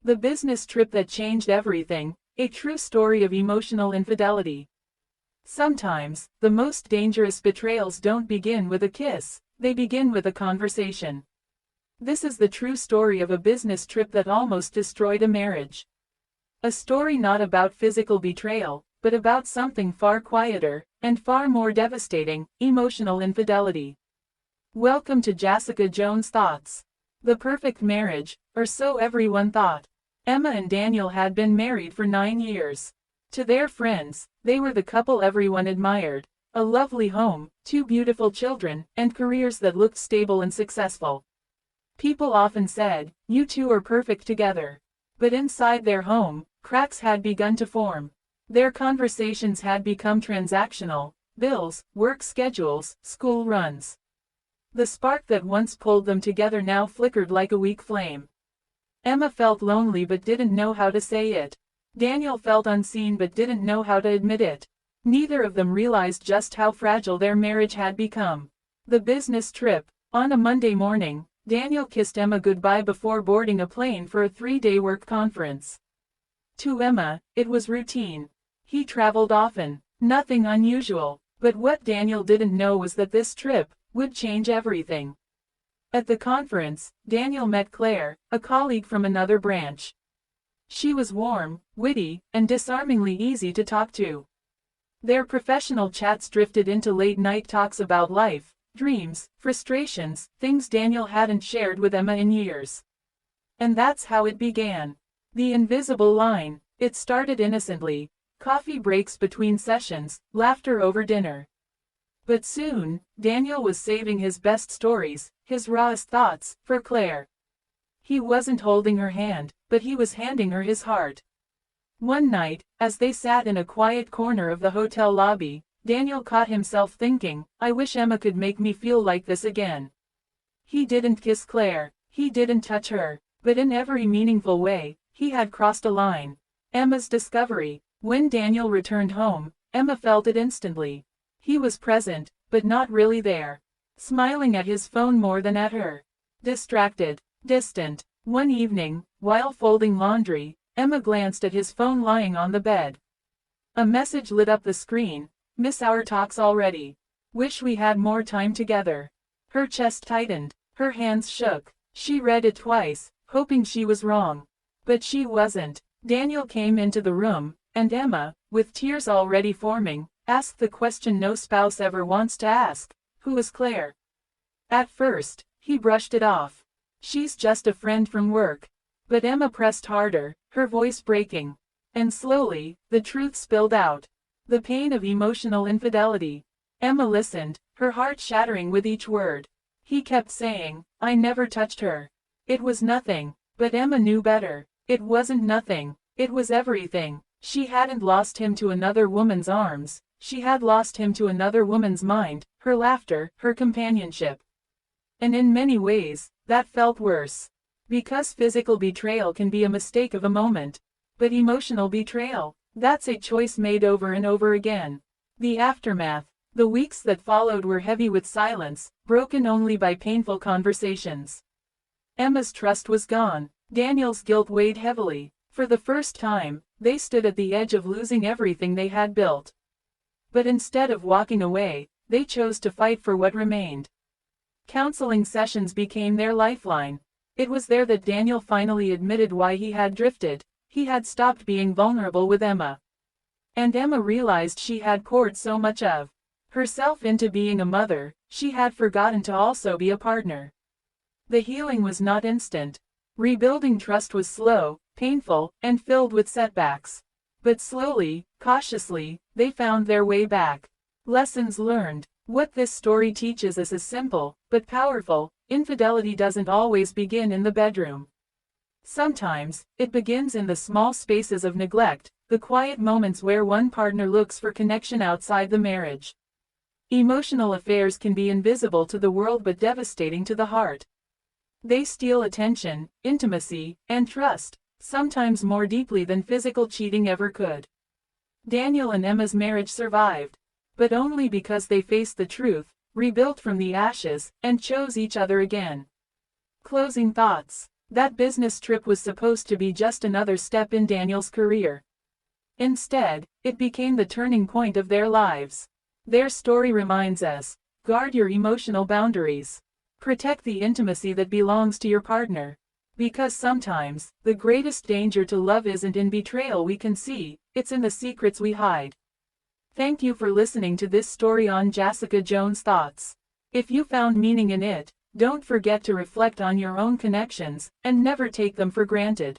The business trip that changed everything, a true story of emotional infidelity. Sometimes, the most dangerous betrayals don't begin with a kiss, they begin with a conversation. This is the true story of a business trip that almost destroyed a marriage. A story not about physical betrayal, but about something far quieter, and far more devastating, emotional infidelity. Welcome to Jassica Jones Thoughts. The perfect marriage, or so everyone thought. Emma and Daniel had been married for 9 years. To their friends, they were the couple everyone admired. A lovely home, 2 beautiful children, and careers that looked stable and successful. People often said, "You two are perfect together." But inside their home, cracks had begun to form. Their conversations had become transactional: bills, work schedules, school runs. The spark that once pulled them together now flickered like a weak flame. Emma felt lonely but didn't know how to say it. Daniel felt unseen but didn't know how to admit it. Neither of them realized just how fragile their marriage had become. The business trip. On a Monday morning, Daniel kissed Emma goodbye before boarding a plane for a 3-day work conference. To Emma, it was routine. He traveled often, nothing unusual. But what Daniel didn't know was that this trip would change everything. At the conference, Daniel met Claire, a colleague from another branch. She was warm, witty, and disarmingly easy to talk to. Their professional chats drifted into late-night talks about life, dreams, frustrations, things Daniel hadn't shared with Emma in years. And that's how it began. The invisible line. It started innocently: coffee breaks between sessions, laughter over dinner. But soon, Daniel was saving his best stories, his rawest thoughts, for Claire. He wasn't holding her hand, but he was handing her his heart. One night, as they sat in a quiet corner of the hotel lobby, Daniel caught himself thinking, "I wish Emma could make me feel like this again." He didn't kiss Claire, he didn't touch her, but in every meaningful way, he had crossed a line. Emma's discovery. When Daniel returned home, Emma felt it instantly. He was present, but not really there. Smiling at his phone more than at her. Distracted, distant. One evening, while folding laundry, Emma glanced at his phone lying on the bed. A message lit up the screen: "Miss our talks already. Wish we had more time together." Her chest tightened, her hands shook. She read it twice, hoping she was wrong. But she wasn't. Daniel came into the room, and Emma, with tears already forming, asked the question no spouse ever wants to ask: "Who is Claire?" At first, he brushed it off. "She's just a friend from work." But Emma pressed harder, her voice breaking. And slowly, the truth spilled out. The pain of emotional infidelity. Emma listened, her heart shattering with each word. He kept saying, "I never touched her. It was nothing." But Emma knew better. It wasn't nothing. It was everything. She hadn't lost him to another woman's arms. She had lost him to another woman's mind, her laughter, her companionship. And in many ways, that felt worse. Because physical betrayal can be a mistake of a moment. But emotional betrayal, that's a choice made over and over again. The aftermath. The weeks that followed were heavy with silence, broken only by painful conversations. Emma's trust was gone. Daniel's guilt weighed heavily. For the first time, they stood at the edge of losing everything they had built. But instead of walking away, they chose to fight for what remained. Counseling sessions became their lifeline. It was there that Daniel finally admitted why he had drifted. He had stopped being vulnerable with Emma. And Emma realized she had poured so much of herself into being a mother, she had forgotten to also be a partner. The healing was not instant. Rebuilding trust was slow, painful, and filled with setbacks. But slowly, cautiously, they found their way back. Lessons learned. What this story teaches us is simple, but powerful: infidelity doesn't always begin in the bedroom. Sometimes, it begins in the small spaces of neglect, the quiet moments where one partner looks for connection outside the marriage. Emotional affairs can be invisible to the world but devastating to the heart. They steal attention, intimacy, and trust, sometimes more deeply than physical cheating ever could. Daniel and Emma's marriage survived, but only because they faced the truth, rebuilt from the ashes, and chose each other again. Closing thoughts. That business trip was supposed to be just another step in Daniel's career. Instead, it became the turning point of their lives. Their story reminds us, guard your emotional boundaries. Protect the intimacy that belongs to your partner. Because sometimes, the greatest danger to love isn't in betrayal we can see, it's in the secrets we hide. Thank you for listening to this story on Jassica Jones Thoughts. If you found meaning in it, don't forget to reflect on your own connections, and never take them for granted.